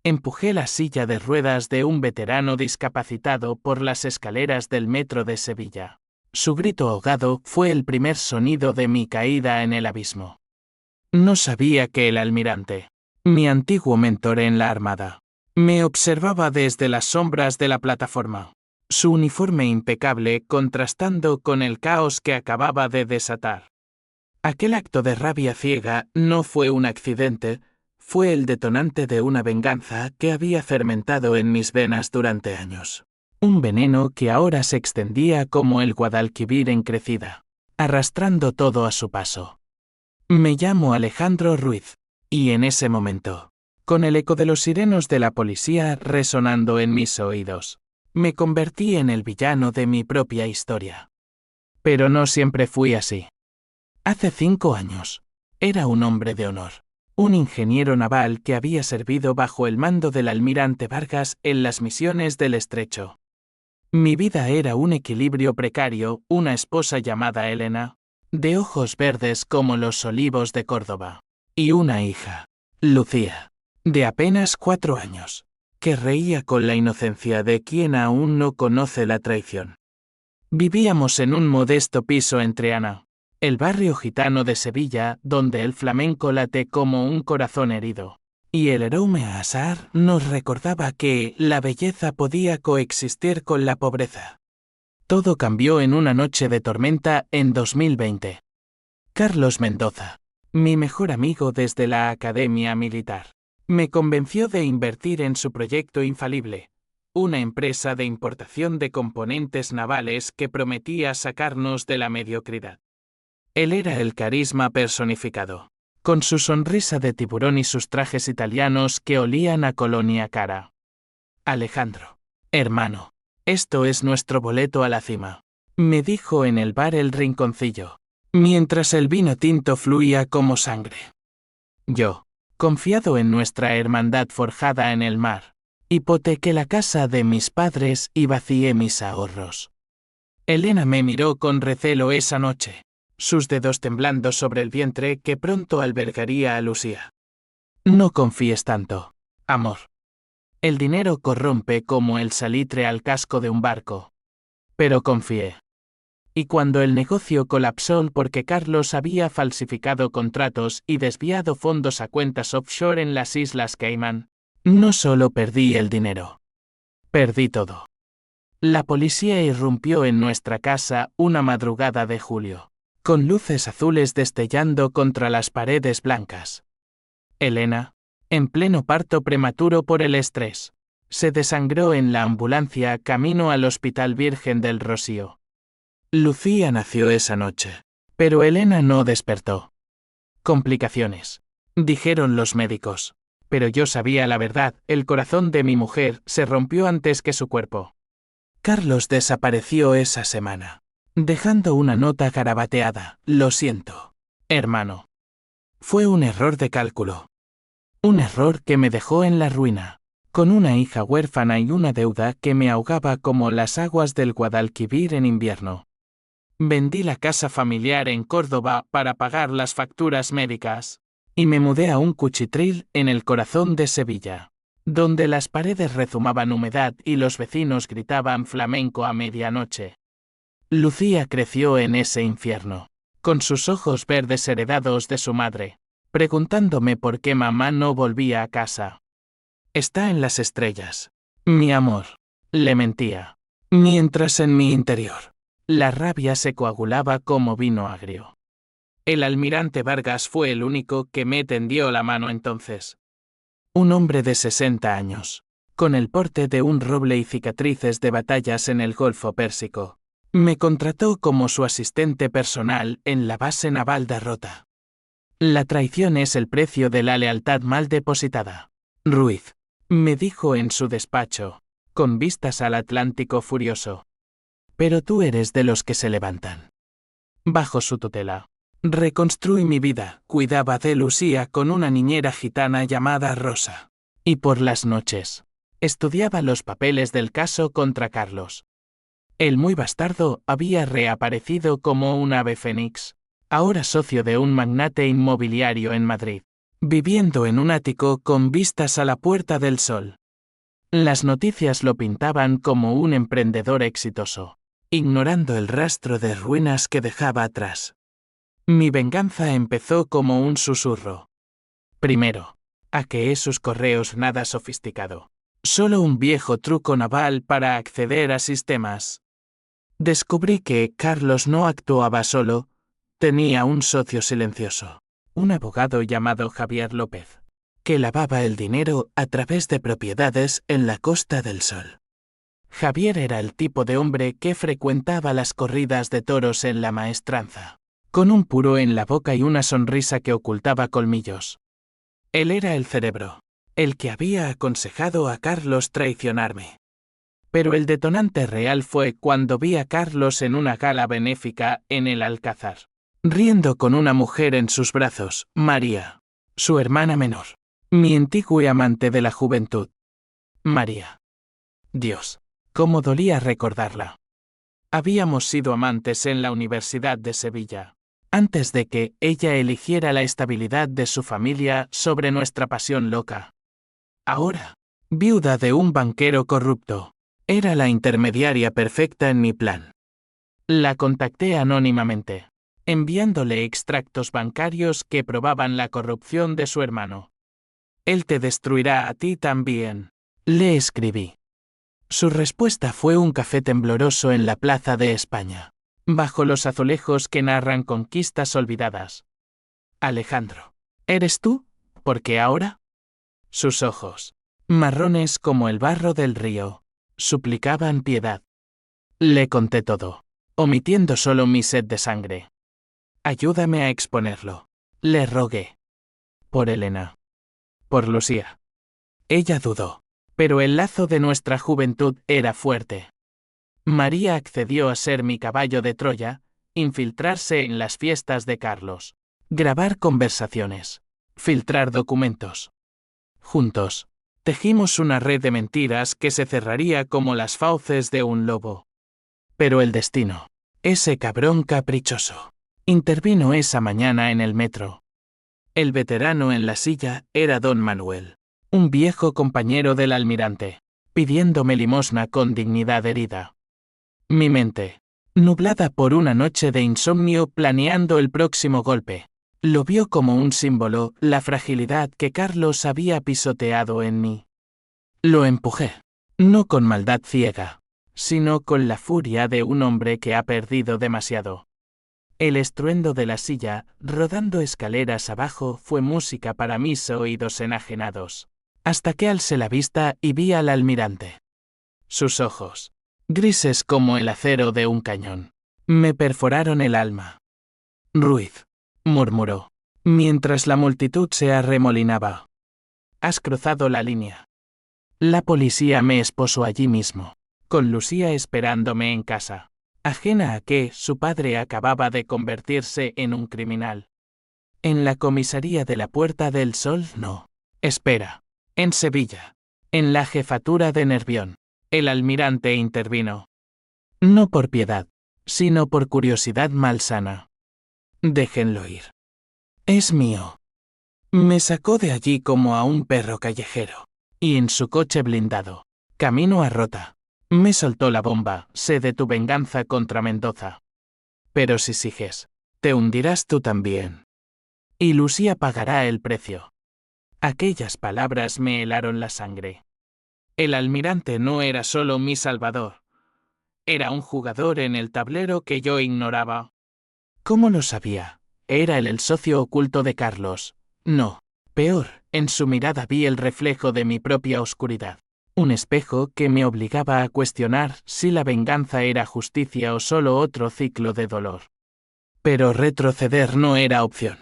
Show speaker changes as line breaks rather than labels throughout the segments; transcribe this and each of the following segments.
Empujé la silla de ruedas de un veterano discapacitado por las escaleras del metro de Sevilla. Su grito ahogado fue el primer sonido de mi caída en el abismo. No sabía que el almirante, mi antiguo mentor en la Armada, me observaba desde las sombras de la plataforma, su uniforme impecable contrastando con el caos que acababa de desatar. Aquel acto de rabia ciega no fue un accidente, fue el detonante de una venganza que había fermentado en mis venas durante años. Un veneno que ahora se extendía como el Guadalquivir en crecida, arrastrando todo a su paso. Me llamo Alejandro Ruiz, y en ese momento, con el eco de los sirenos de la policía resonando en mis oídos, me convertí en el villano de mi propia historia. Pero no siempre fui así. Hace 5 años, era un hombre de honor, un ingeniero naval que había servido bajo el mando del almirante Vargas en las misiones del Estrecho. Mi vida era un equilibrio precario, una esposa llamada Elena, de ojos verdes como los olivos de Córdoba, y una hija, Lucía, de apenas 4 años, que reía con la inocencia de quien aún no conoce la traición. Vivíamos en un modesto piso en Triana, el barrio gitano de Sevilla, donde el flamenco late como un corazón herido, y el aroma a azahar nos recordaba que la belleza podía coexistir con la pobreza. Todo cambió en una noche de tormenta en 2020. Carlos Mendoza, mi mejor amigo desde la Academia Militar, me convenció de invertir en su proyecto infalible, una empresa de importación de componentes navales que prometía sacarnos de la mediocridad. Él era el carisma personificado, con su sonrisa de tiburón y sus trajes italianos que olían a colonia cara. Alejandro, hermano, esto es nuestro boleto a la cima, me dijo en el bar El Rinconcillo, mientras el vino tinto fluía como sangre. Yo, confiado en nuestra hermandad forjada en el mar, hipotequé la casa de mis padres y vacié mis ahorros. Elena me miró con recelo esa noche, sus dedos temblando sobre el vientre que pronto albergaría a Lucía. No confíes tanto, amor. El dinero corrompe como el salitre al casco de un barco. Pero confié. Y cuando el negocio colapsó porque Carlos había falsificado contratos y desviado fondos a cuentas offshore en las Islas Caimán, no solo perdí el dinero. Perdí todo. La policía irrumpió en nuestra casa una madrugada de julio, con luces azules destellando contra las paredes blancas. Elena, en pleno parto prematuro por el estrés, se desangró en la ambulancia camino al Hospital Virgen del Rocío. Lucía nació esa noche, pero Elena no despertó. Complicaciones, dijeron los médicos, pero yo sabía la verdad, el corazón de mi mujer se rompió antes que su cuerpo. Carlos desapareció esa semana, dejando una nota garabateada, lo siento, hermano. Fue un error de cálculo. Un error que me dejó en la ruina, con una hija huérfana y una deuda que me ahogaba como las aguas del Guadalquivir en invierno. Vendí la casa familiar en Córdoba para pagar las facturas médicas, y me mudé a un cuchitril en el corazón de Sevilla, donde las paredes rezumaban humedad y los vecinos gritaban flamenco a medianoche. Lucía creció en ese infierno, con sus ojos verdes heredados de su madre, preguntándome por qué mamá no volvía a casa. Está en las estrellas, mi amor, le mentía, mientras en mi interior, la rabia se coagulaba como vino agrio. El almirante Vargas fue el único que me tendió la mano entonces. Un hombre de 60 años, con el porte de un roble y cicatrices de batallas en el Golfo Pérsico, me contrató como su asistente personal en la base naval de Rota. La traición es el precio de la lealtad mal depositada. Ruiz, me dijo en su despacho, con vistas al Atlántico furioso. Pero tú eres de los que se levantan. Bajo su tutela, reconstruí mi vida, cuidaba de Lucía con una niñera gitana llamada Rosa. Y por las noches, estudiaba los papeles del caso contra Carlos. El muy bastardo había reaparecido como un ave fénix, ahora socio de un magnate inmobiliario en Madrid, viviendo en un ático con vistas a la Puerta del Sol. Las noticias lo pintaban como un emprendedor exitoso, ignorando el rastro de ruinas que dejaba atrás. Mi venganza empezó como un susurro. Primero, hackeé sus correos nada sofisticado. Solo un viejo truco naval para acceder a sistemas. Descubrí que Carlos no actuaba solo, tenía un socio silencioso, un abogado llamado Javier López, que lavaba el dinero a través de propiedades en la Costa del Sol. Javier era el tipo de hombre que frecuentaba las corridas de toros en La Maestranza, con un puro en la boca y una sonrisa que ocultaba colmillos. Él era el cerebro, el que había aconsejado a Carlos traicionarme. Pero el detonante real fue cuando vi a Carlos en una gala benéfica en el Alcázar, riendo con una mujer en sus brazos, María, su hermana menor, mi antigua amante de la juventud. María. Dios, cómo dolía recordarla. Habíamos sido amantes en la Universidad de Sevilla, antes de que ella eligiera la estabilidad de su familia sobre nuestra pasión loca. Ahora, viuda de un banquero corrupto, era la intermediaria perfecta en mi plan. La contacté anónimamente, enviándole extractos bancarios que probaban la corrupción de su hermano. Él te destruirá a ti también, le escribí. Su respuesta fue un café tembloroso en la Plaza de España, bajo los azulejos que narran conquistas olvidadas. Alejandro, ¿eres tú? ¿Por qué ahora? Sus ojos, marrones como el barro del río, suplicaban piedad. Le conté todo, omitiendo solo mi sed de sangre. Ayúdame a exponerlo, le rogué. Por Elena. Por Lucía. Ella dudó, pero el lazo de nuestra juventud era fuerte. María accedió a ser mi caballo de Troya, infiltrarse en las fiestas de Carlos, grabar conversaciones, filtrar documentos. Juntos, tejimos una red de mentiras que se cerraría como las fauces de un lobo. Pero el destino, ese cabrón caprichoso, intervino esa mañana en el metro. El veterano en la silla era don Manuel, un viejo compañero del almirante, pidiéndome limosna con dignidad herida. Mi mente, nublada por una noche de insomnio planeando el próximo golpe, lo vio como un símbolo, la fragilidad que Carlos había pisoteado en mí. Lo empujé, no con maldad ciega, sino con la furia de un hombre que ha perdido demasiado. El estruendo de la silla, rodando escaleras abajo, fue música para mis oídos enajenados, hasta que alcé la vista y vi al almirante. Sus ojos, grises como el acero de un cañón, me perforaron el alma. Ruiz, murmuró, mientras la multitud se arremolinaba. Has cruzado la línea. La policía me esposó allí mismo, con Lucía esperándome en casa, ajena a que su padre acababa de convertirse en un criminal. En la comisaría de la Puerta del Sol no. Espera. En Sevilla. En la jefatura de Nervión. El almirante intervino. No por piedad, sino por curiosidad malsana. Déjenlo ir. Es mío. Me sacó de allí como a un perro callejero, y en su coche blindado, camino a Rota, me soltó la bomba, sé de tu venganza contra Mendoza. Pero si sigues, te hundirás tú también. Y Lucía pagará el precio. Aquellas palabras me helaron la sangre. El almirante no era solo mi salvador. Era un jugador en el tablero que yo ignoraba. ¿Cómo lo sabía? Era él el socio oculto de Carlos. No, peor, en su mirada vi el reflejo de mi propia oscuridad. Un espejo que me obligaba a cuestionar si la venganza era justicia o solo otro ciclo de dolor. Pero retroceder no era opción.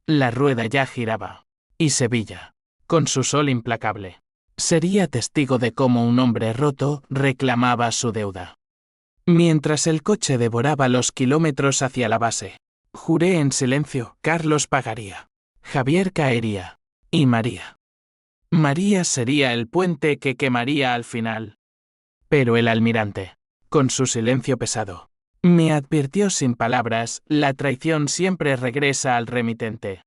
La rueda ya giraba. Y Sevilla, con su sol implacable, sería testigo de cómo un hombre roto reclamaba su deuda. Mientras el coche devoraba los kilómetros hacia la base, juré en silencio, Carlos pagaría, Javier caería, y María. María sería el puente que quemaría al final. Pero el almirante, con su silencio pesado, me advirtió sin palabras, la traición siempre regresa al remitente.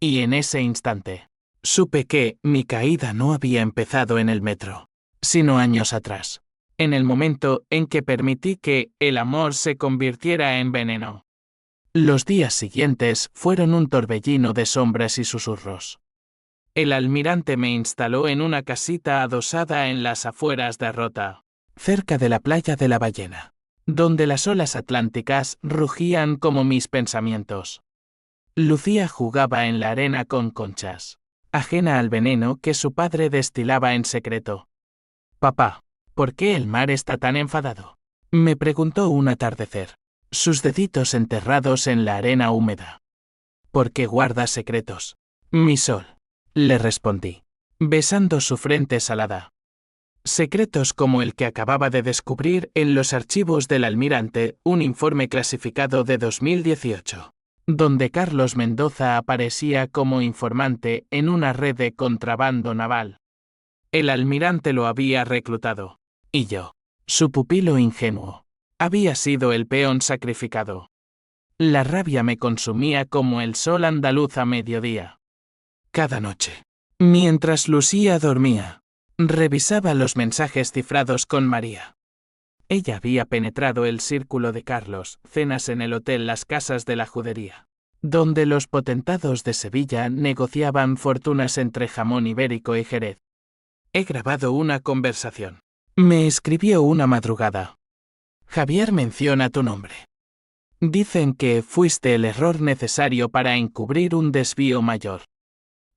Y en ese instante, supe que mi caída no había empezado en el metro, sino años atrás, en el momento en que permití que el amor se convirtiera en veneno. Los días siguientes fueron un torbellino de sombras y susurros. El almirante me instaló en una casita adosada en las afueras de Rota, cerca de la playa de la Ballena, donde las olas atlánticas rugían como mis pensamientos. Lucía jugaba en la arena con conchas, ajena al veneno que su padre destilaba en secreto. «Papá, ¿por qué el mar está tan enfadado?», me preguntó un atardecer, sus deditos enterrados en la arena húmeda. «¿Por qué guarda secretos, mi sol?», le respondí, besando su frente salada. Secretos como el que acababa de descubrir en los archivos del almirante, un informe clasificado de 2018, donde Carlos Mendoza aparecía como informante en una red de contrabando naval. El almirante lo había reclutado, y yo, su pupilo ingenuo, había sido el peón sacrificado. La rabia me consumía como el sol andaluz a mediodía. Cada noche, mientras Lucía dormía, revisaba los mensajes cifrados con María. Ella había penetrado el círculo de Carlos, cenas en el hotel Las Casas de la Judería, donde los potentados de Sevilla negociaban fortunas entre jamón ibérico y Jerez. He grabado una conversación. Me escribió una madrugada. «Javier menciona tu nombre. Dicen que fuiste el error necesario para encubrir un desvío mayor».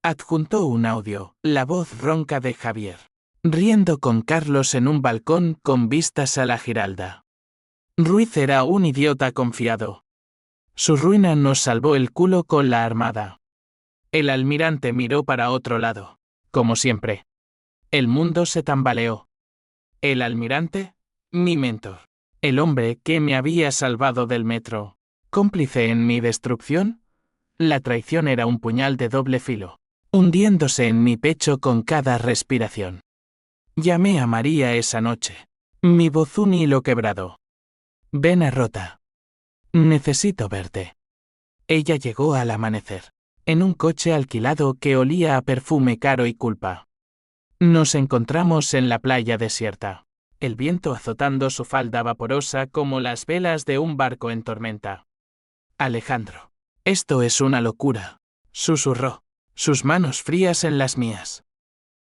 Adjuntó un audio, la voz ronca de Javier, riendo con Carlos en un balcón con vistas a la Giralda. Ruiz era un idiota confiado. Su ruina nos salvó el culo con la Armada. El almirante miró para otro lado, como siempre. El mundo se tambaleó. El almirante, mi mentor, el hombre que me había salvado del metro, cómplice en mi destrucción. La traición era un puñal de doble filo, hundiéndose en mi pecho con cada respiración. Llamé a María esa noche, mi voz un hilo quebrado. «Ven a Rota. Necesito verte». Ella llegó al amanecer, en un coche alquilado que olía a perfume caro y culpa. Nos encontramos en la playa desierta, el viento azotando su falda vaporosa como las velas de un barco en tormenta. «Alejandro, esto es una locura», susurró, sus manos frías en las mías.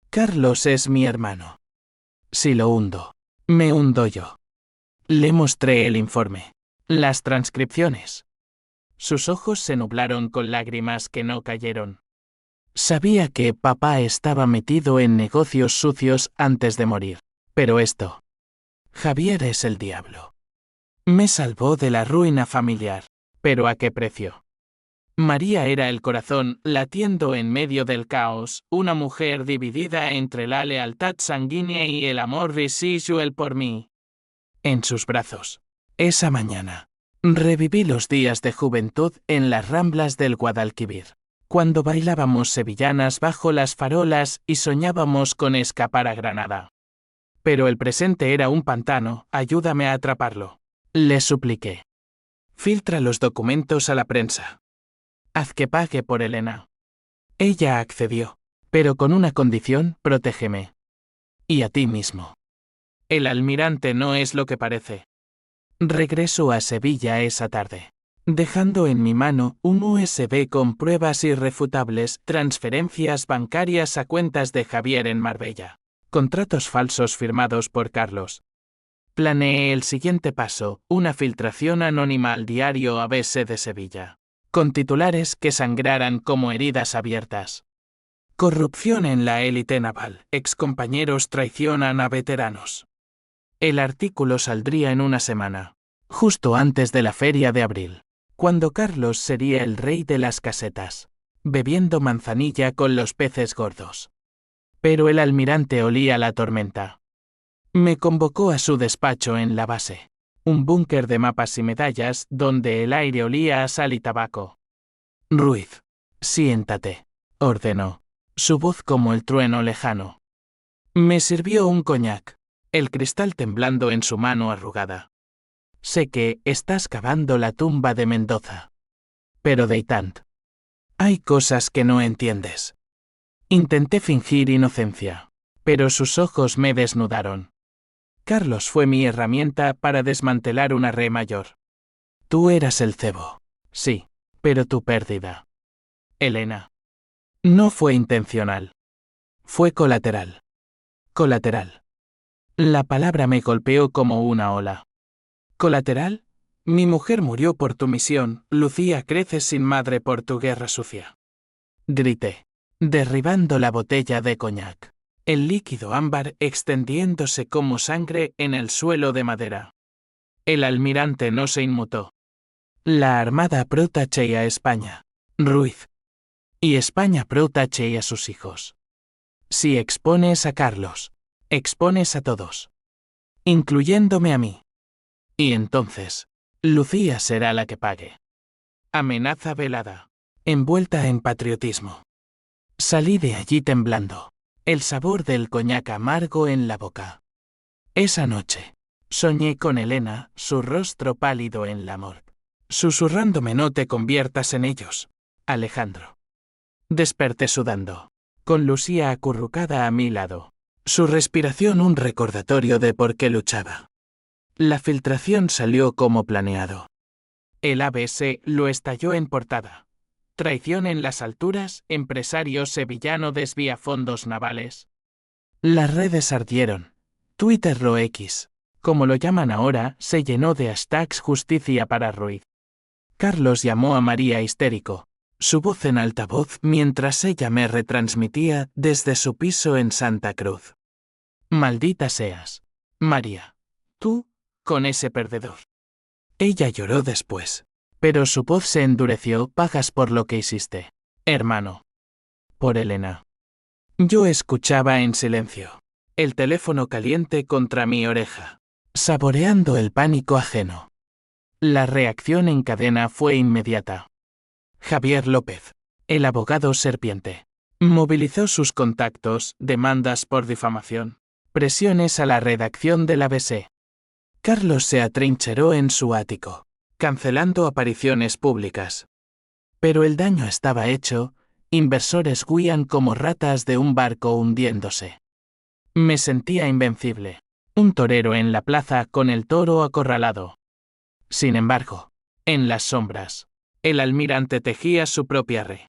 «Carlos es mi hermano. Si lo hundo, me hundo yo». Le mostré el informe, las transcripciones. Sus ojos se nublaron con lágrimas que no cayeron. Sabía que papá estaba metido en negocios sucios antes de morir, pero esto... Javier es el diablo. Me salvó de la ruina familiar, pero ¿a qué precio? María era el corazón latiendo en medio del caos, una mujer dividida entre la lealtad sanguínea y el amor residual por mí. En sus brazos, esa mañana, reviví los días de juventud en las ramblas del Guadalquivir, cuando bailábamos sevillanas bajo las farolas y soñábamos con escapar a Granada. Pero el presente era un pantano, ayúdame a atraparlo. Le supliqué. Filtra los documentos a la prensa. Haz que pague por Elena. Ella accedió, pero con una condición: protégeme. Y a ti mismo. El almirante no es lo que parece. Regreso a Sevilla esa tarde, dejando en mi mano un USB con pruebas irrefutables, transferencias bancarias a cuentas de Javier en Marbella, contratos falsos firmados por Carlos. Planeé el siguiente paso, una filtración anónima al diario ABC de Sevilla, con titulares que sangraran como heridas abiertas. Corrupción en la élite naval, excompañeros traicionan a veteranos. El artículo saldría en una semana, justo antes de la feria de abril, cuando Carlos sería el rey de las casetas, bebiendo manzanilla con los peces gordos. Pero el almirante olía la tormenta. Me convocó a su despacho en la base, un búnker de mapas y medallas donde el aire olía a sal y tabaco. «Ruiz, siéntate», ordenó, su voz como el trueno lejano. Me sirvió un coñac, el cristal temblando en su mano arrugada. «Sé que estás cavando la tumba de Mendoza. Pero Deitant. Hay cosas que no entiendes. Intenté fingir inocencia, pero sus ojos me desnudaron. Carlos fue mi herramienta para desmantelar una red mayor. Tú eras el cebo. Sí, pero tu pérdida. Elena. No fue intencional. Fue colateral. Colateral. La palabra me golpeó como una ola. ¿Colateral? Mi mujer murió por tu misión, Lucía crece sin madre por tu guerra sucia. Grité, derribando la botella de coñac. El líquido ámbar extendiéndose como sangre en el suelo de madera. El almirante no se inmutó. La Armada protege a España. Ruiz. Y España protege a sus hijos. Si expones a Carlos, expones a todos. Incluyéndome a mí. Y entonces, Lucía será la que pague. Amenaza velada. Envuelta en patriotismo. Salí de allí temblando. El sabor del coñac amargo en la boca. Esa noche, soñé con Elena, su rostro pálido en la morgue. Susurrándome: no te conviertas en ellos, Alejandro. Desperté sudando, con Lucía acurrucada a mi lado. Su respiración un recordatorio de por qué luchaba. La filtración salió como planeado. El ABC lo estalló en portada. Traición en las alturas, empresario sevillano desvía fondos navales. Las redes ardieron. Twitter o X, como lo llaman ahora, se llenó de hashtags justicia para Ruiz. Carlos llamó a María histérico, su voz en altavoz mientras ella me retransmitía desde su piso en Santa Cruz. Maldita seas, María. Tú, con ese perdedor. Ella lloró después, pero su voz se endureció. Pagas por lo que hiciste, hermano. Por Elena. Yo escuchaba en silencio, el teléfono caliente contra mi oreja, saboreando el pánico ajeno. La reacción en cadena fue inmediata. Javier López, el abogado serpiente, movilizó sus contactos, demandas por difamación, presiones a la redacción del ABC. Carlos se atrincheró en su ático, cancelando apariciones públicas. Pero el daño estaba hecho, inversores huían como ratas de un barco hundiéndose. Me sentía invencible, un torero en la plaza con el toro acorralado. Sin embargo, en las sombras, el almirante tejía su propia red.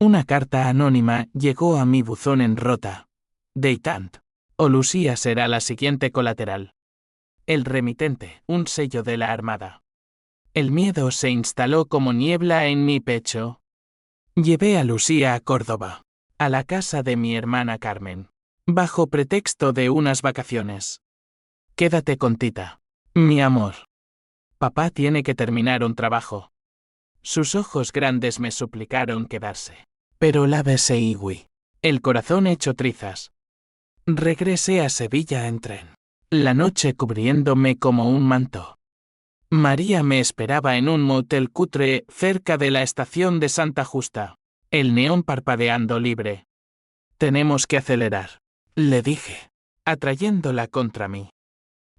Una carta anónima llegó a mi buzón en Rota. Deitant. O Lucía será la siguiente colateral. El remitente, un sello de la Armada. El miedo se instaló como niebla en mi pecho. Llevé a Lucía a Córdoba, a la casa de mi hermana Carmen, bajo pretexto de unas vacaciones. Quédate con Tita, mi amor. Papá tiene que terminar un trabajo. Sus ojos grandes me suplicaron quedarse. Pero la besé y huí, el corazón hecho trizas. Regresé a Sevilla en tren, la noche cubriéndome como un manto. María me esperaba en un motel cutre cerca de la estación de Santa Justa, el neón parpadeando libre. Tenemos que acelerar, le dije, atrayéndola contra mí.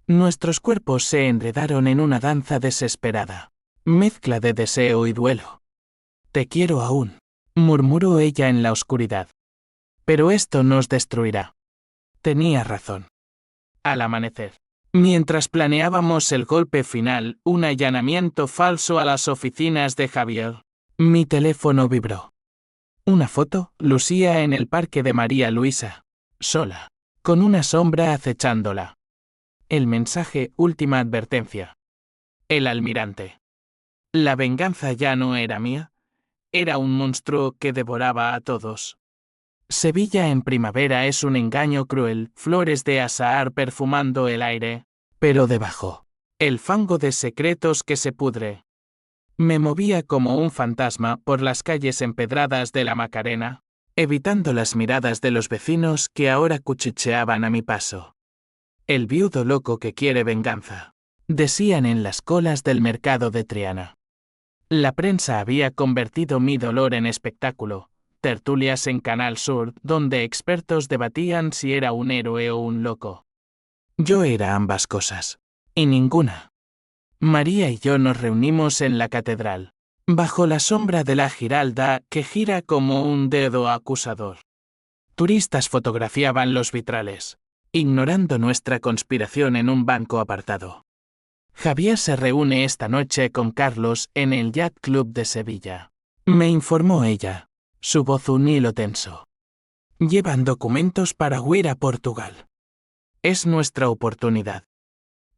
Nuestros cuerpos se enredaron en una danza desesperada, mezcla de deseo y duelo. Te quiero aún, murmuró ella en la oscuridad. Pero esto nos destruirá. Tenía razón. Al amanecer, mientras planeábamos el golpe final, un allanamiento falso a las oficinas de Javier, mi teléfono vibró. Una foto, Lucía en el parque de María Luisa, sola, con una sombra acechándola. El mensaje: última advertencia. El almirante. La venganza ya no era mía, era un monstruo que devoraba a todos. Sevilla en primavera es un engaño cruel, flores de azahar perfumando el aire, pero debajo, el fango de secretos que se pudre. Me movía como un fantasma por las calles empedradas de la Macarena, evitando las miradas de los vecinos que ahora cuchicheaban a mi paso. El viudo loco que quiere venganza, decían en las colas del mercado de Triana. La prensa había convertido mi dolor en espectáculo. Tertulias en Canal Sur, donde expertos debatían si era un héroe o un loco. Yo era ambas cosas. Y ninguna. María y yo nos reunimos en la catedral. bajo la sombra de la Giralda que gira como un dedo acusador. Turistas fotografiaban los vitrales, ignorando nuestra conspiración en un banco apartado. Javier se reúne esta noche con Carlos en el Yacht Club de Sevilla. Me informó ella, su voz un hilo tenso. Llevan documentos para huir a Portugal. Es nuestra oportunidad.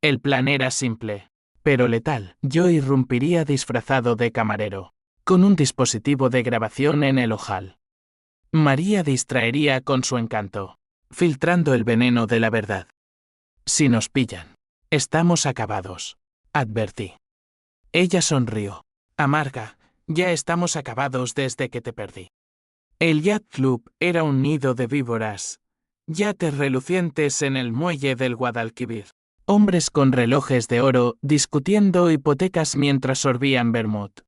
El plan era simple, pero letal. Yo irrumpiría disfrazado de camarero, con un dispositivo de grabación en el ojal. María distraería con su encanto, filtrando el veneno de la verdad. Si nos pillan, estamos acabados, advertí. Ella sonrió. Amarga, ya estamos acabados desde que te perdí. El Yacht Club era un nido de víboras, yates relucientes en el muelle del Guadalquivir. Hombres con relojes de oro discutiendo hipotecas mientras sorbían vermut.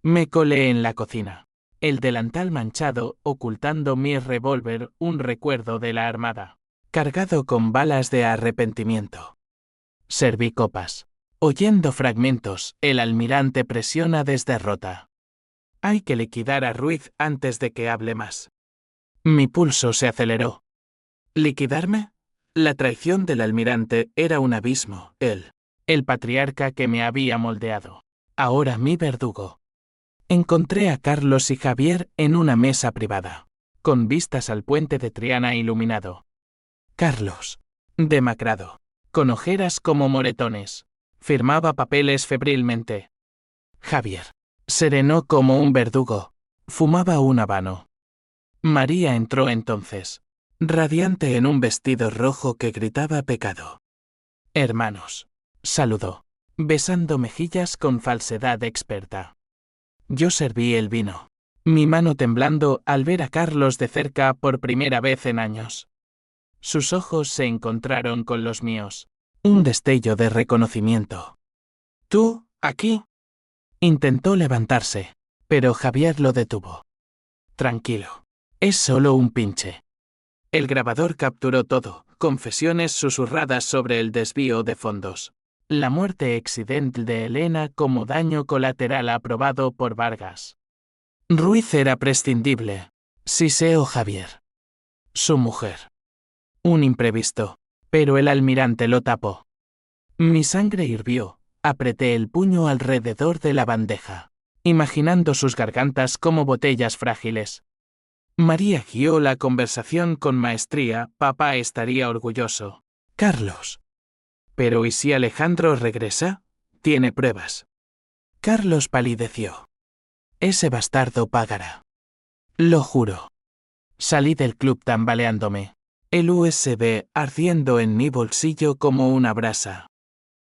Me colé en la cocina, el delantal manchado ocultando mi revólver, un recuerdo de la armada, cargado con balas de arrepentimiento. Serví copas. Oyendo fragmentos, el almirante presiona desde Rota. Hay que liquidar a Ruiz antes de que hable más. Mi pulso se aceleró. ¿Liquidarme? La traición del almirante era un abismo, él, el patriarca que me había moldeado. Ahora mi verdugo. Encontré a Carlos y Javier en una mesa privada, con vistas al puente de Triana iluminado. Carlos, demacrado, con ojeras como moretones, firmaba papeles febrilmente. Javier, sereno como un verdugo, fumaba un habano. María entró entonces, radiante en un vestido rojo que gritaba pecado. Hermanos, saludó, besando mejillas con falsedad experta. Yo serví el vino, mi mano temblando al ver a Carlos de cerca por primera vez en años. Sus ojos se encontraron con los míos, un destello de reconocimiento. ¿Tú, aquí? Intentó levantarse, pero Javier lo detuvo. Tranquilo, es solo un pinche. El grabador capturó todo, confesiones susurradas sobre el desvío de fondos. La muerte accidental de Elena como daño colateral aprobado por Vargas. Ruiz era prescindible, siseó Javier. Su mujer. Un imprevisto, pero el almirante lo tapó. Mi sangre hirvió, apreté el puño alrededor de la bandeja, imaginando sus gargantas como botellas frágiles. María guió la conversación con maestría, papá estaría orgulloso. Carlos. Pero ¿y si Alejandro regresa? Tiene pruebas. Carlos palideció. Ese bastardo pagará. Lo juro. Salí del club tambaleándome, el USB ardiendo en mi bolsillo como una brasa.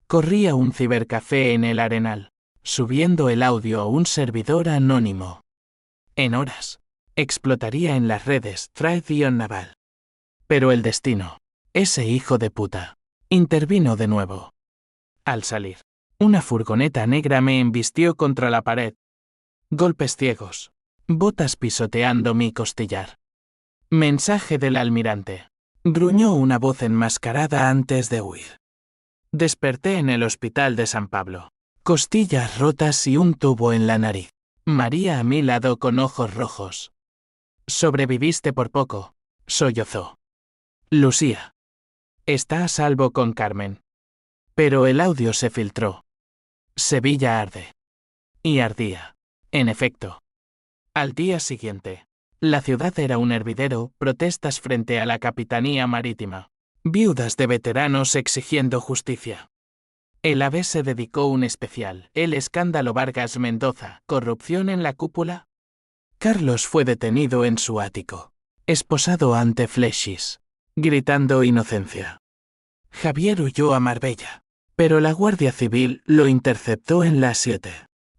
Corrí a un cibercafé en el Arenal, subiendo el audio a un servidor anónimo. En horas, explotaría en las redes traición naval. Pero el destino, ese hijo de puta, intervino de nuevo. Al salir, una furgoneta negra me embistió contra la pared. Golpes ciegos, botas pisoteando mi costillar. Mensaje del almirante. Gruñó una voz enmascarada antes de huir. Desperté en el hospital de San Pablo. Costillas rotas y un tubo en la nariz. María a mi lado con ojos rojos. Sobreviviste por poco, sollozó. Lucía. Está a salvo con Carmen. Pero el audio se filtró. Sevilla arde. Y ardía. En efecto. Al día siguiente, la ciudad era un hervidero, protestas frente a la Capitanía Marítima. Viudas de veteranos exigiendo justicia. El AVE se dedicó un especial, el escándalo Vargas Mendoza, corrupción en la cúpula. Carlos fue detenido en su ático, esposado ante Flechis, gritando inocencia. Javier huyó a Marbella, pero la Guardia Civil lo interceptó en las 7,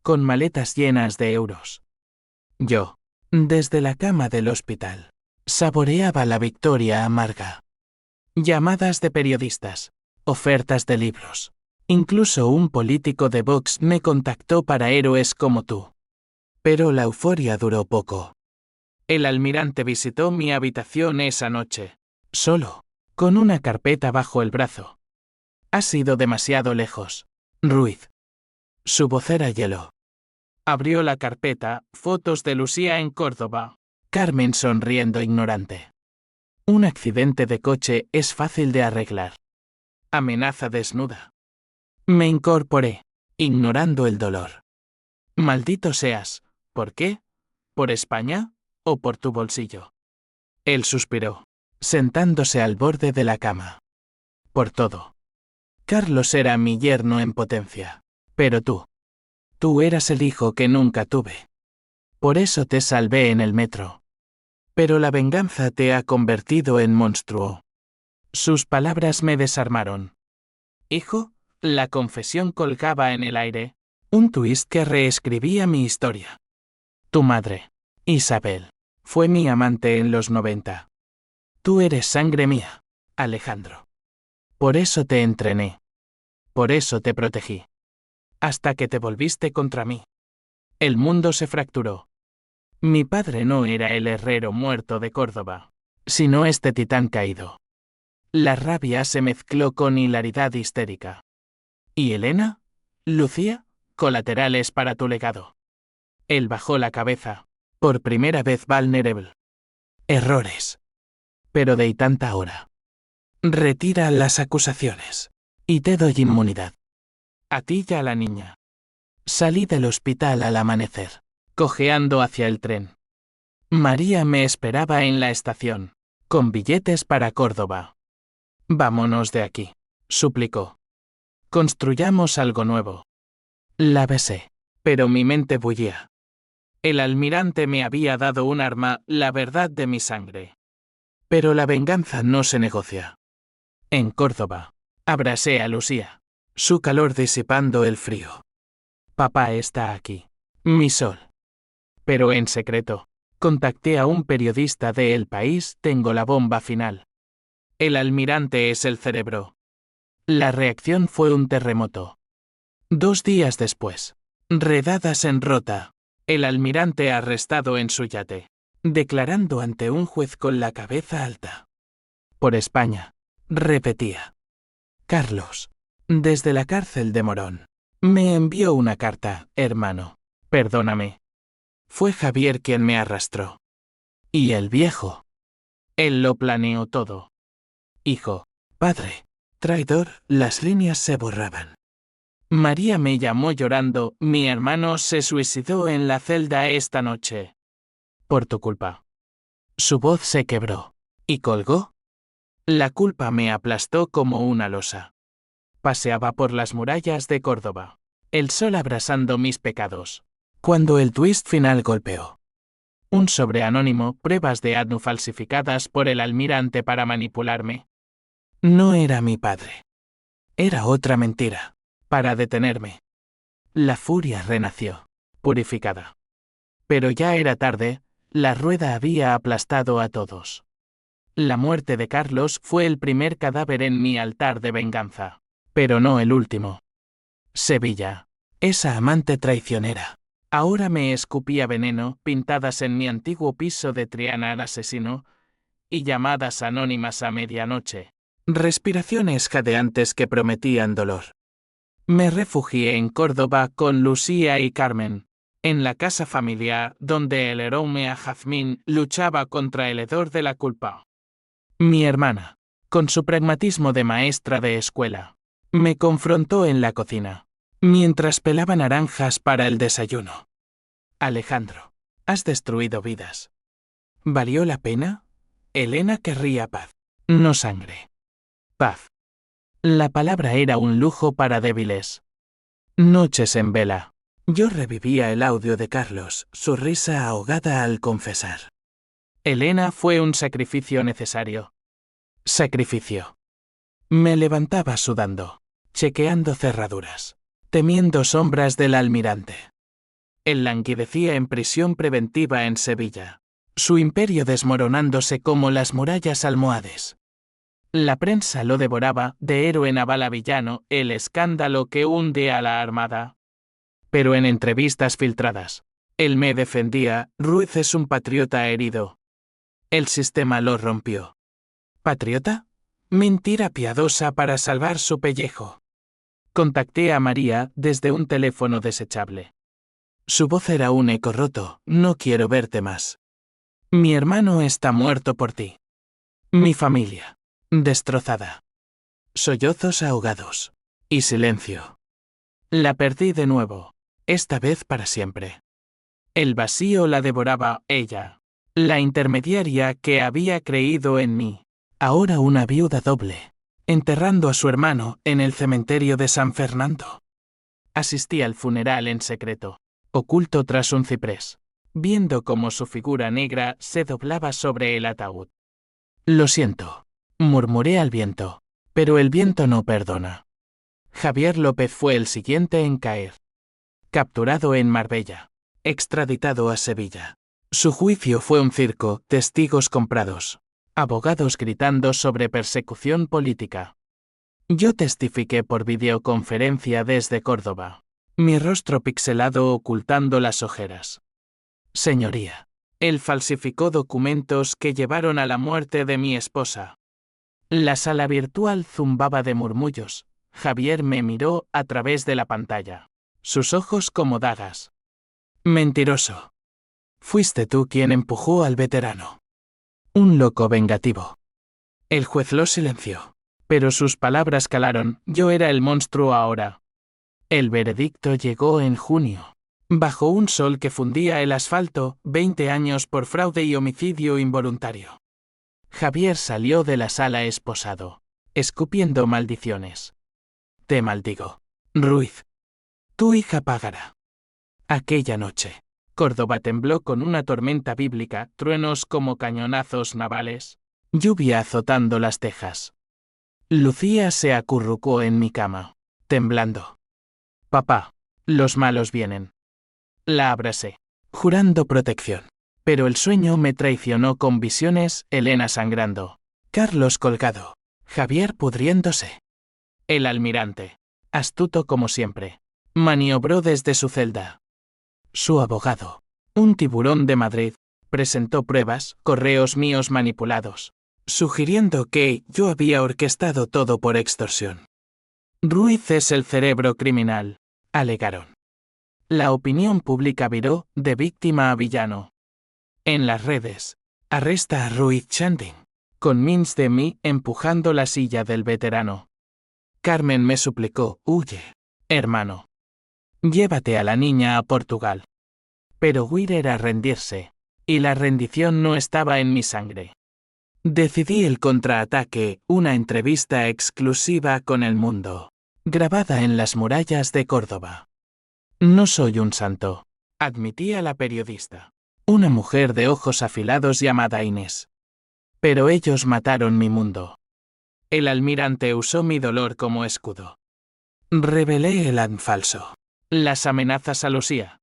con maletas llenas de euros. Yo, desde la cama del hospital, saboreaba la victoria amarga. Llamadas de periodistas, ofertas de libros. Incluso un político de Vox me contactó para héroes como tú. Pero la euforia duró poco. El almirante visitó mi habitación esa noche, solo, con una carpeta bajo el brazo. Has ido demasiado lejos, Ruiz. Su voz era hielo. Abrió la carpeta, fotos de Lucía en Córdoba. Carmen sonriendo ignorante. Un accidente de coche es fácil de arreglar. Amenaza desnuda. Me incorporé, ignorando el dolor. Maldito seas. ¿Por qué? ¿Por España? ¿O por tu bolsillo? Él suspiró, sentándose al borde de la cama. Por todo. Carlos era mi yerno en potencia. Pero tú eras el hijo que nunca tuve. Por eso te salvé en el metro. Pero la venganza te ha convertido en monstruo. Sus palabras me desarmaron. Hijo, la confesión colgaba en el aire, un twist que reescribía mi historia. Tu madre, Isabel, fue mi amante en los 90. Tú eres sangre mía, Alejandro. Por eso te entrené. Por eso te protegí. Hasta que te volviste contra mí. El mundo se fracturó. Mi padre no era el herrero muerto de Córdoba, sino este titán caído. La rabia se mezcló con hilaridad histérica. ¿Y Elena? ¿Lucía? Colaterales para tu legado. Él bajó la cabeza, por primera vez vulnerable. Errores. Pero de tanta hora. Retira las acusaciones. Y te doy inmunidad. A ti y a la niña. Salí del hospital al amanecer, cojeando hacia el tren. María me esperaba en la estación, con billetes para Córdoba. Vámonos de aquí, suplicó. Construyamos algo nuevo. La besé, pero mi mente bullía. El almirante me había dado un arma, la verdad de mi sangre. Pero la venganza no se negocia. En Córdoba, abracé a Lucía, su calor disipando el frío. Papá está aquí, mi sol. Pero en secreto, contacté a un periodista de El País, tengo la bomba final. El almirante es el cerebro. La reacción fue un terremoto. 2 días después, redadas en Rota, el almirante arrestado en su yate, declarando ante un juez con la cabeza alta. Por España, repetía. Carlos, desde la cárcel de Morón, me envió una carta, hermano, perdóname. Fue Javier quien me arrastró. Y el viejo. Él lo planeó todo. Hijo, padre, traidor, las líneas se borraban. María me llamó llorando, mi hermano se suicidó en la celda esta noche. Por tu culpa. Su voz se quebró. ¿Y colgó? La culpa me aplastó como una losa. Paseaba por las murallas de Córdoba, el sol abrasando mis pecados, cuando el twist final golpeó. Un sobre anónimo, pruebas de ADNU falsificadas por el almirante para manipularme. No era mi padre. Era otra mentira, para detenerme. La furia renació, purificada. Pero ya era tarde, la rueda había aplastado a todos. La muerte de Carlos fue el primer cadáver en mi altar de venganza, pero no el último. Sevilla, esa amante traicionera, ahora me escupía veneno, pintadas en mi antiguo piso de Triana al asesino, y llamadas anónimas a medianoche. Respiraciones jadeantes que prometían dolor. Me refugié en Córdoba con Lucía y Carmen, en la casa familiar donde el héroe a Jazmín luchaba contra el hedor de la culpa. Mi hermana, con su pragmatismo de maestra de escuela, me confrontó en la cocina, mientras pelaba naranjas para el desayuno. Alejandro, has destruido vidas. ¿Valió la pena? Elena querría paz, no sangre. Paz. La palabra era un lujo para débiles. Noches en vela. Yo revivía el audio de Carlos, su risa ahogada al confesar. Elena fue un sacrificio necesario. Sacrificio. Me levantaba sudando, chequeando cerraduras, temiendo sombras del almirante. Él languidecía en prisión preventiva en Sevilla, su imperio desmoronándose como las murallas almohades. La prensa lo devoraba, de héroe naval a villano, el escándalo que hunde a la armada. Pero en entrevistas filtradas, él me defendía, Ruiz es un patriota herido. El sistema lo rompió. ¿Patriota? Mentira piadosa para salvar su pellejo. Contacté a María desde un teléfono desechable. Su voz era un eco roto. No quiero verte más. Mi hermano está muerto por ti. Mi familia. Destrozada. Sollozos ahogados. Y silencio. La perdí de nuevo. Esta vez para siempre. El vacío la devoraba ella. La intermediaria que había creído en mí. Ahora una viuda doble. Enterrando a su hermano en el cementerio de San Fernando. Asistí al funeral en secreto, oculto tras un ciprés, viendo cómo su figura negra se doblaba sobre el ataúd. Lo siento, murmuré al viento, pero el viento no perdona. Javier López fue el siguiente en caer. Capturado en Marbella, extraditado a Sevilla. Su juicio fue un circo, testigos comprados, abogados gritando sobre persecución política. Yo testifiqué por videoconferencia desde Córdoba, mi rostro pixelado ocultando las ojeras. Señoría, él falsificó documentos que llevaron a la muerte de mi esposa. La sala virtual zumbaba de murmullos. Javier me miró a través de la pantalla, sus ojos como dagas. Mentiroso. Fuiste tú quien empujó al veterano. Un loco vengativo. El juez lo silenció. Pero sus palabras calaron, yo era el monstruo ahora. El veredicto llegó en junio. Bajo un sol que fundía el asfalto, 20 años por fraude y homicidio involuntario. Javier salió de la sala esposado, escupiendo maldiciones. Te maldigo, Ruiz. Tu hija pagará. Aquella noche, Córdoba tembló con una tormenta bíblica, truenos como cañonazos navales, lluvia azotando las tejas. Lucía se acurrucó en mi cama, temblando. Papá, los malos vienen. La abracé, jurando protección. Pero el sueño me traicionó con visiones, Elena sangrando, Carlos colgado, Javier pudriéndose. El almirante, astuto como siempre, maniobró desde su celda. Su abogado, un tiburón de Madrid, presentó pruebas, correos míos manipulados, sugiriendo que yo había orquestado todo por extorsión. Ruiz es el cerebro criminal, alegaron. La opinión pública viró de víctima a villano. En las redes, arresta a Ruiz chanting, con memes de mí empujando la silla del veterano. Carmen me suplicó, huye, hermano. Llévate a la niña a Portugal. Pero huir era rendirse, y la rendición no estaba en mi sangre. Decidí el contraataque, una entrevista exclusiva con el mundo, grabada en las murallas de Córdoba. No soy un santo, admitía la periodista, una mujer de ojos afilados llamada Inés. Pero ellos mataron mi mundo. El almirante usó mi dolor como escudo. Revelé el ad falso, las amenazas a Lucía.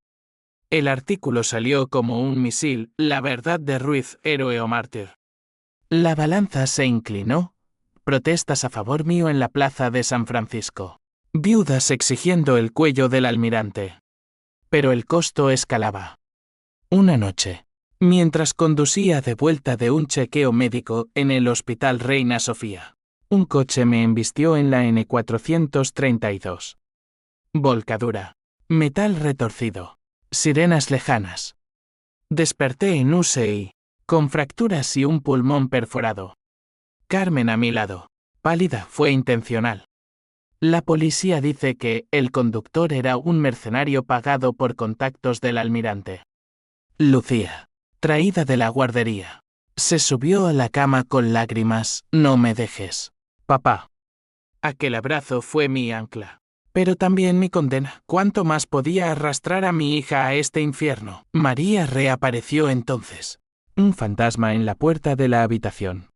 El artículo salió como un misil, la verdad de Ruiz, héroe o mártir. La balanza se inclinó. Protestas a favor mío en la plaza de San Francisco. Viudas exigiendo el cuello del almirante. Pero el costo escalaba. Una noche, mientras conducía de vuelta de un chequeo médico en el Hospital Reina Sofía, un coche me embistió en la N432. Volcadura. Metal retorcido. Sirenas lejanas. Desperté en UCI, con fracturas y un pulmón perforado. Carmen a mi lado, pálida, fue intencional. La policía dice que el conductor era un mercenario pagado por contactos del almirante. Lucía, traída de la guardería, se subió a la cama con lágrimas. No me dejes, papá. Aquel abrazo fue mi ancla. Pero también mi condena. ¿Cuánto más podía arrastrar a mi hija a este infierno? María reapareció entonces. Un fantasma en la puerta de la habitación.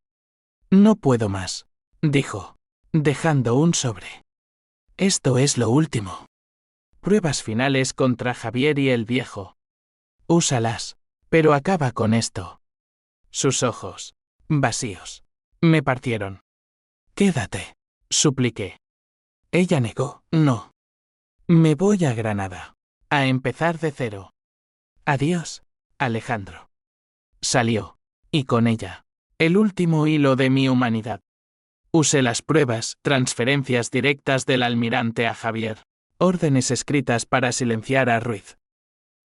No puedo más, dijo, dejando un sobre. Esto es lo último. Pruebas finales contra Javier y el viejo. Úsalas, pero acaba con esto. Sus ojos, vacíos, me partieron. Quédate, supliqué. Ella negó, no. Me voy a Granada, a empezar de cero. Adiós, Alejandro. Salió, y con ella, el último hilo de mi humanidad. Usé las pruebas, transferencias directas del almirante a Javier, órdenes escritas para silenciar a Ruiz.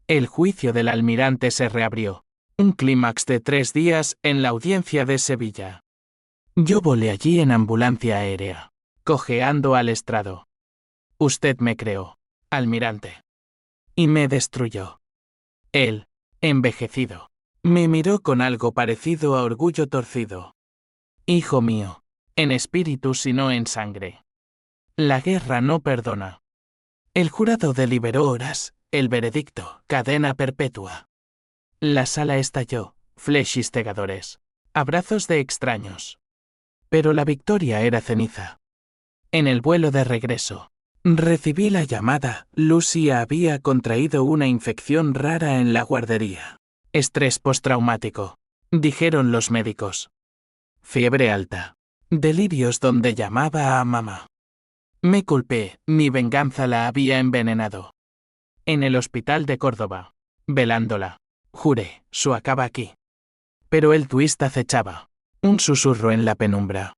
El juicio del almirante se reabrió. Un clímax de 3 días en la audiencia de Sevilla. Yo volé allí en ambulancia aérea, cojeando al estrado. Usted me creó, almirante. Y me destruyó. Él, envejecido, me miró con algo parecido a orgullo torcido. Hijo mío, en espíritu si no en sangre. La guerra no perdona. El jurado deliberó horas, el veredicto, cadena perpetua. La sala estalló, flechistegadores, abrazos de extraños. Pero la victoria era ceniza. En el vuelo de regreso, recibí la llamada. Lucia había contraído una infección rara en la guardería. Estrés postraumático, dijeron los médicos. Fiebre alta. Delirios donde llamaba a mamá. Me culpé, mi venganza la había envenenado. En el hospital de Córdoba, velándola, juré, su acaba aquí. Pero el twist acechaba. Un susurro en la penumbra.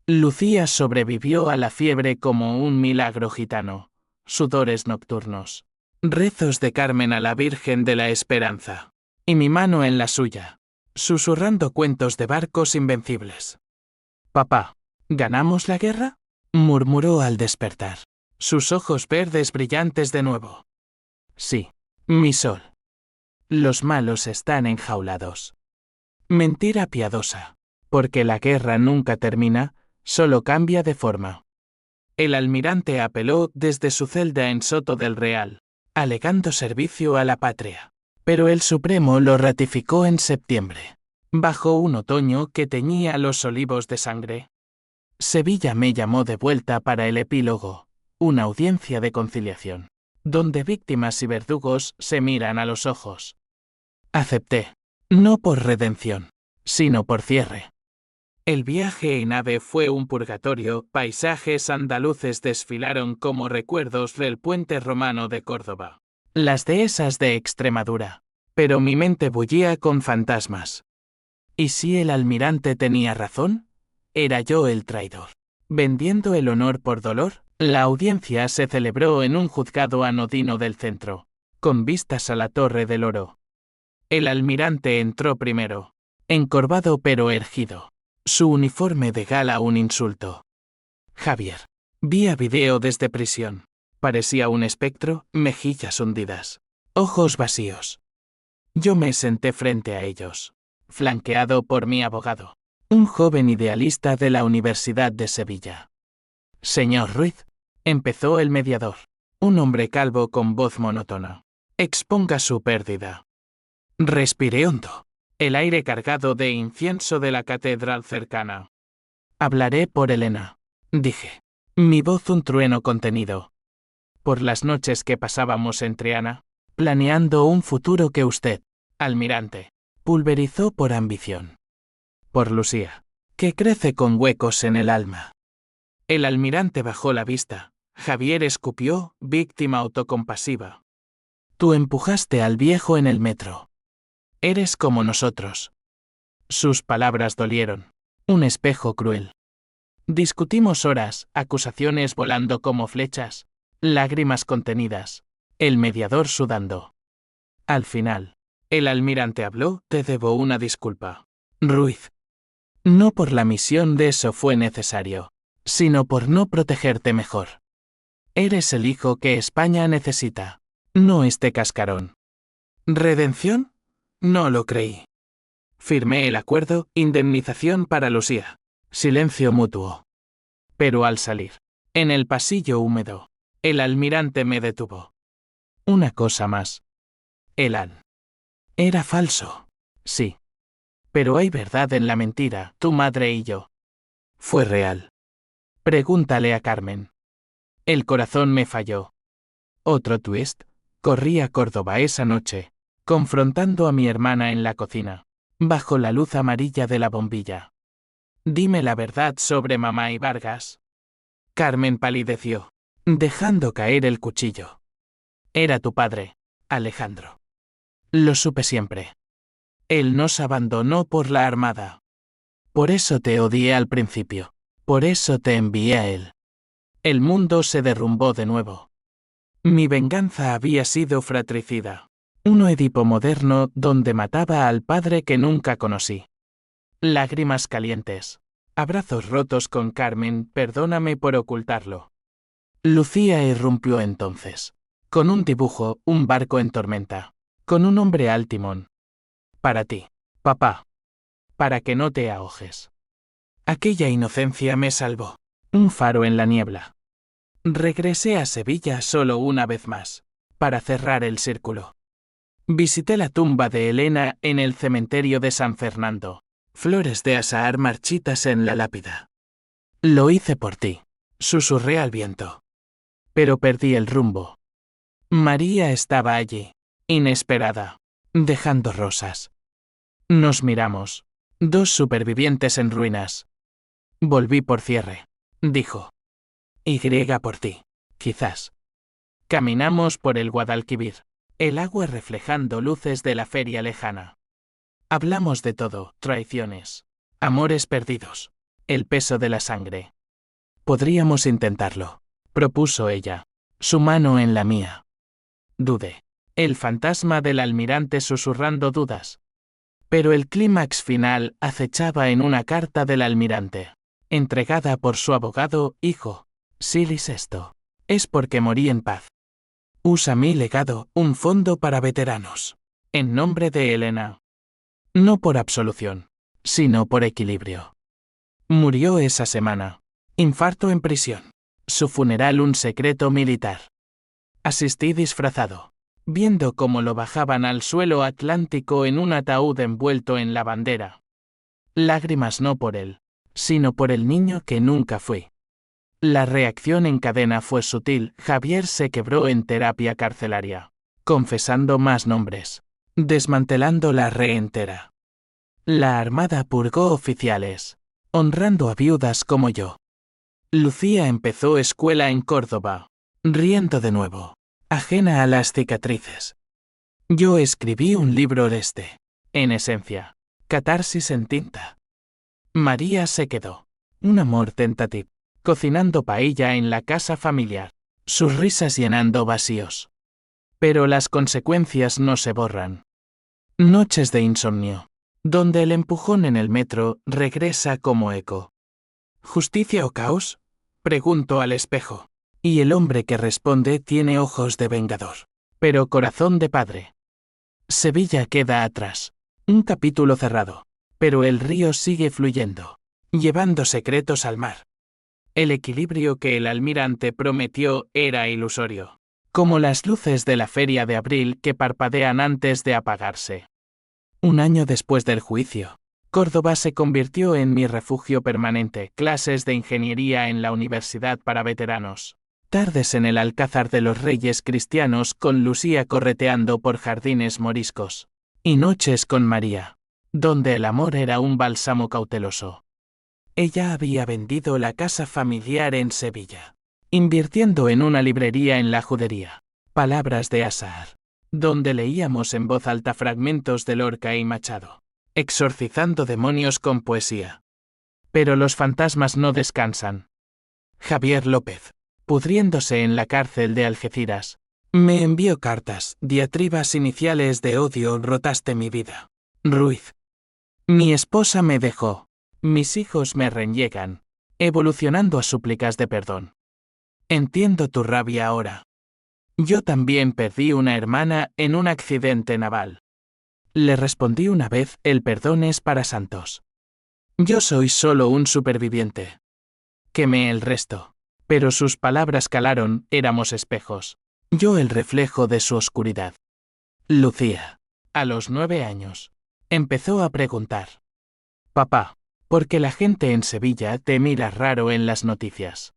Lucía sobrevivió a la fiebre como un milagro gitano. Sudores nocturnos. Rezos de Carmen a la Virgen de la Esperanza. Y mi mano en la suya, susurrando cuentos de barcos invencibles. Papá, ¿ganamos la guerra? Murmuró al despertar. Sus ojos verdes brillantes de nuevo. Sí, mi sol. Los malos están enjaulados. Mentira piadosa. Porque la guerra nunca termina, solo cambia de forma. El almirante apeló desde su celda en Soto del Real, alegando servicio a la patria. Pero el Supremo lo ratificó en septiembre, bajo un otoño que teñía los olivos de sangre. Sevilla me llamó de vuelta para el epílogo, una audiencia de conciliación, donde víctimas y verdugos se miran a los ojos. Acepté, no por redención, sino por cierre. El viaje en ave fue un purgatorio, paisajes andaluces desfilaron como recuerdos del puente romano de Córdoba. Las dehesas de Extremadura. Pero mi mente bullía con fantasmas. ¿Y si el almirante tenía razón? Era yo el traidor. Vendiendo el honor por dolor, la audiencia se celebró en un juzgado anodino del centro, con vistas a la Torre del Oro. El almirante entró primero, encorvado pero erguido. Su uniforme de gala un insulto. Javier. Vía video desde prisión. Parecía un espectro, mejillas hundidas, ojos vacíos. Yo me senté frente a ellos, flanqueado por mi abogado, un joven idealista de la Universidad de Sevilla. Señor Ruiz, empezó el mediador, un hombre calvo con voz monótona. Exponga su pérdida. Respiré hondo. El aire cargado de incienso de la catedral cercana. Hablaré por Elena, dije. Mi voz un trueno contenido. Por las noches que pasábamos en Triana, planeando un futuro que usted, almirante, pulverizó por ambición. Por Lucía, que crece con huecos en el alma. El almirante bajó la vista. Javier escupió, víctima autocompasiva. Tú empujaste al viejo en el metro. Eres como nosotros. Sus palabras dolieron. Un espejo cruel. Discutimos horas, acusaciones volando como flechas, lágrimas contenidas, el mediador sudando. Al final, el almirante habló, te debo una disculpa. Ruiz. No por la misión de eso fue necesario, sino por no protegerte mejor. Eres el hijo que España necesita, no este cascarón. ¿Redención? No lo creí. Firmé el acuerdo, indemnización para Lucía. Silencio mutuo. Pero al salir, en el pasillo húmedo, el almirante me detuvo. Una cosa más. Elan. Era falso. Sí. Pero hay verdad en la mentira, tu madre y yo. Fue real. Pregúntale a Carmen. El corazón me falló. Otro twist. Corrí a Córdoba esa noche, confrontando a mi hermana en la cocina, bajo la luz amarilla de la bombilla. Dime la verdad sobre mamá y Vargas. Carmen palideció, dejando caer el cuchillo. Era tu padre, Alejandro. Lo supe siempre. Él nos abandonó por la armada. Por eso te odié al principio. Por eso te envié a él. El mundo se derrumbó de nuevo. Mi venganza había sido fratricida. Un Edipo moderno donde mataba al padre que nunca conocí. Lágrimas calientes. Abrazos rotos con Carmen, perdóname por ocultarlo. Lucía irrumpió entonces. Con un dibujo, un barco en tormenta. Con un hombre al timón. Para ti, papá. Para que no te ahojes. Aquella inocencia me salvó. Un faro en la niebla. Regresé a Sevilla solo una vez más. Para cerrar el círculo. Visité la tumba de Elena en el cementerio de San Fernando. Flores de azahar marchitas en la lápida. Lo hice por ti. Susurré al viento. Pero perdí el rumbo. María estaba allí, inesperada, dejando rosas. Nos miramos. Dos supervivientes en ruinas. Volví por cierre, dijo. Y por ti, quizás. Caminamos por el Guadalquivir, el agua reflejando luces de la feria lejana. Hablamos de todo, traiciones, amores perdidos, el peso de la sangre. Podríamos intentarlo, propuso ella, su mano en la mía. Dudé. El fantasma del almirante susurrando dudas. Pero el clímax final acechaba en una carta del almirante, entregada por su abogado, hijo. Si lees esto, es porque morí en paz. Usa mi legado, un fondo para veteranos. En nombre de Elena. No por absolución, sino por equilibrio. Murió esa semana. Infarto en prisión. Su funeral un secreto militar. Asistí disfrazado, viendo cómo lo bajaban al suelo atlántico en un ataúd envuelto en la bandera. Lágrimas no por él, sino por el niño que nunca fui. La reacción en cadena fue sutil. Javier se quebró en terapia carcelaria, confesando más nombres, desmantelando la red entera. La Armada purgó oficiales, honrando a viudas como yo. Lucía empezó escuela en Córdoba, riendo de nuevo, ajena a las cicatrices. Yo escribí un libro en esencia, catarsis en tinta. María se quedó, un amor tentativo, cocinando paella en la casa familiar, sus risas llenando vacíos. Pero las consecuencias no se borran. Noches de insomnio, donde el empujón en el metro regresa como eco. ¿Justicia o caos? Pregunto al espejo. Y el hombre que responde tiene ojos de vengador, pero corazón de padre. Sevilla queda atrás. Un capítulo cerrado. Pero el río sigue fluyendo, llevando secretos al mar. El equilibrio que el almirante prometió era ilusorio, como las luces de la feria de abril que parpadean antes de apagarse. Un año después del juicio, Córdoba se convirtió en mi refugio permanente. Clases de ingeniería en la Universidad para Veteranos. Tardes en el Alcázar de los Reyes Cristianos con Lucía correteando por jardines moriscos. Y noches con María, donde el amor era un bálsamo cauteloso. Ella había vendido la casa familiar en Sevilla, invirtiendo en una librería en la Judería. Palabras de azahar, donde leíamos en voz alta fragmentos de Lorca y Machado, exorcizando demonios con poesía. Pero los fantasmas no descansan. Javier López, pudriéndose en la cárcel de Algeciras, me envió cartas, diatribas iniciales de odio. Rotaste mi vida. Ruiz. Mi esposa me dejó. Mis hijos me reniegan, evolucionando a súplicas de perdón. Entiendo tu rabia ahora. Yo también perdí una hermana en un accidente naval. Le respondí una vez, el perdón es para santos. Yo soy solo un superviviente. Quemé el resto. Pero sus palabras calaron, éramos espejos. Yo el reflejo de su oscuridad. Lucía, a los 9 años, empezó a preguntar. Papá, ¿por qué la gente en Sevilla te mira raro en las noticias?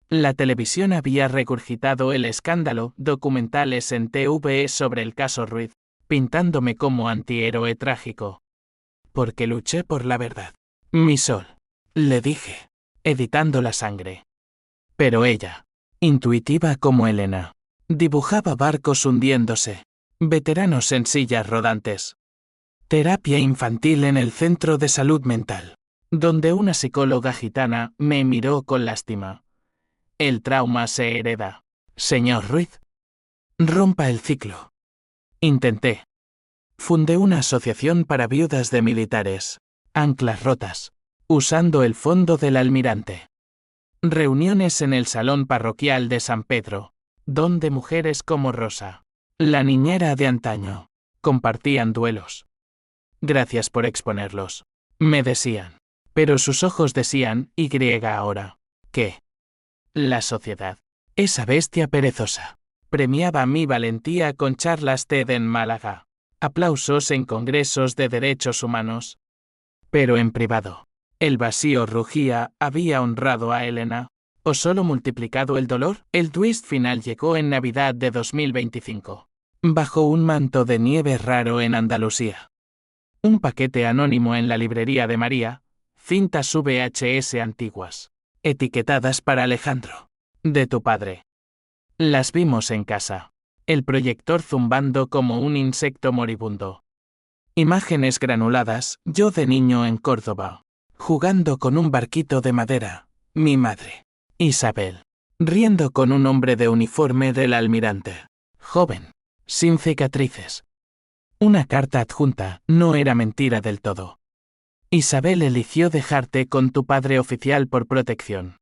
La televisión había regurgitado el escándalo, documentales en TV sobre el caso Ruiz, pintándome como antihéroe trágico. Porque luché por la verdad. Mi sol, le dije, editando la sangre. Pero ella, intuitiva como Elena, dibujaba barcos hundiéndose, veteranos en sillas rodantes. Terapia infantil en el centro de salud mental, donde una psicóloga gitana me miró con lástima. El trauma se hereda. Señor Ruiz. Rompa el ciclo. Intenté. Fundé una asociación para viudas de militares. Anclas rotas. Usando el fondo del almirante. Reuniones en el salón parroquial de San Pedro, donde mujeres como Rosa, la niñera de antaño, compartían duelos. Gracias por exponerlos, me decían. Pero sus ojos decían, y ahora, ¿qué? La sociedad, esa bestia perezosa, premiaba mi valentía con charlas TED en Málaga, aplausos en congresos de derechos humanos. Pero en privado, el vacío rugía, ¿había honrado a Elena? ¿O solo multiplicado el dolor? El twist final llegó en Navidad de 2025. Bajo un manto de nieve raro en Andalucía. Un paquete anónimo en la librería de María, cintas VHS antiguas, etiquetadas para Alejandro, de tu padre. Las vimos en casa. El proyector zumbando como un insecto moribundo. Imágenes granuladas, yo de niño en Córdoba, jugando con un barquito de madera, mi madre, Isabel, riendo con un hombre de uniforme del almirante, joven, sin cicatrices. Una carta adjunta, no era mentira del todo. Isabel eligió dejarte con tu padre oficial por protección.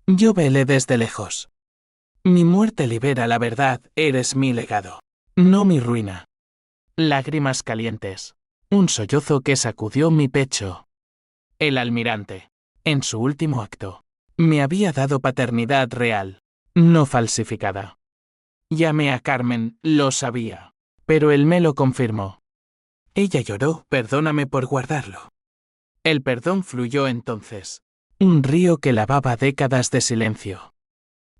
Yo velé desde lejos. Mi muerte libera la verdad, eres mi legado, no mi ruina. Lágrimas calientes. Un sollozo que sacudió mi pecho. El almirante, en su último acto, me había dado paternidad real, no falsificada. Llamé a Carmen, lo sabía, pero él me lo confirmó. Ella lloró, perdóname por guardarlo. El perdón fluyó entonces. Un río que lavaba décadas de silencio.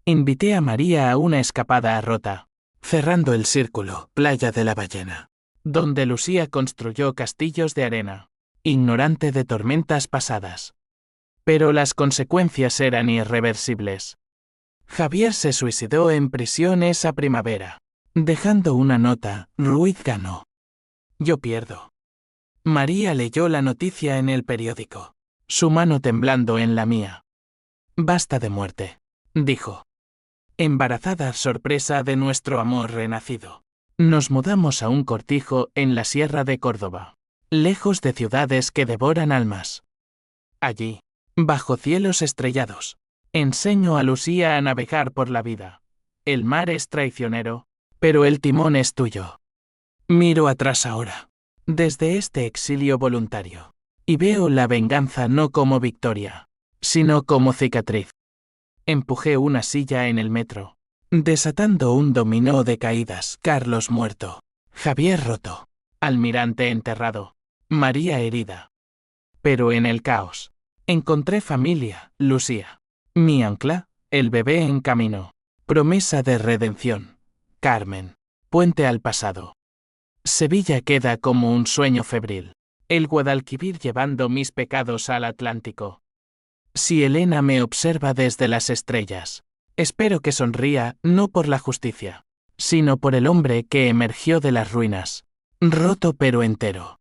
Invité a María a una escapada a Rota, cerrando el círculo, playa de la ballena, donde Lucía construyó castillos de arena, ignorante de tormentas pasadas. Pero las consecuencias eran irreversibles. Javier se suicidó en prisión esa primavera, dejando una nota, Ruiz ganó. Yo pierdo. María leyó la noticia en el periódico, su mano temblando en la mía. Basta de muerte, dijo. Embarazada sorpresa de nuestro amor renacido. Nos mudamos a un cortijo en la Sierra de Córdoba, lejos de ciudades que devoran almas. Allí, bajo cielos estrellados, enseño a Lucía a navegar por la vida. El mar es traicionero, pero el timón es tuyo. Miro atrás ahora, desde este exilio voluntario, y veo la venganza no como victoria, sino como cicatriz. Empujé una silla en el metro, desatando un dominó de caídas. Carlos muerto, Javier roto, almirante enterrado, María herida. Pero en el caos, encontré familia, Lucía, mi ancla, el bebé en camino, promesa de redención, Carmen, puente al pasado. Sevilla queda como un sueño febril, el Guadalquivir llevando mis pecados al Atlántico. Si Elena me observa desde las estrellas, espero que sonría, no por la justicia, sino por el hombre que emergió de las ruinas, roto pero entero.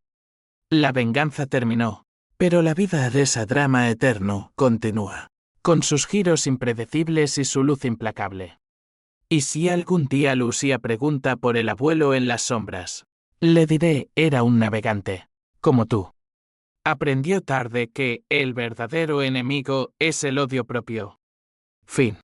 La venganza terminó, pero la vida de ese drama eterno continúa, con sus giros impredecibles y su luz implacable. Y si algún día Lucía pregunta por el abuelo en las sombras, le diré, era un navegante, como tú. Aprendió tarde que el verdadero enemigo es el odio propio. Fin.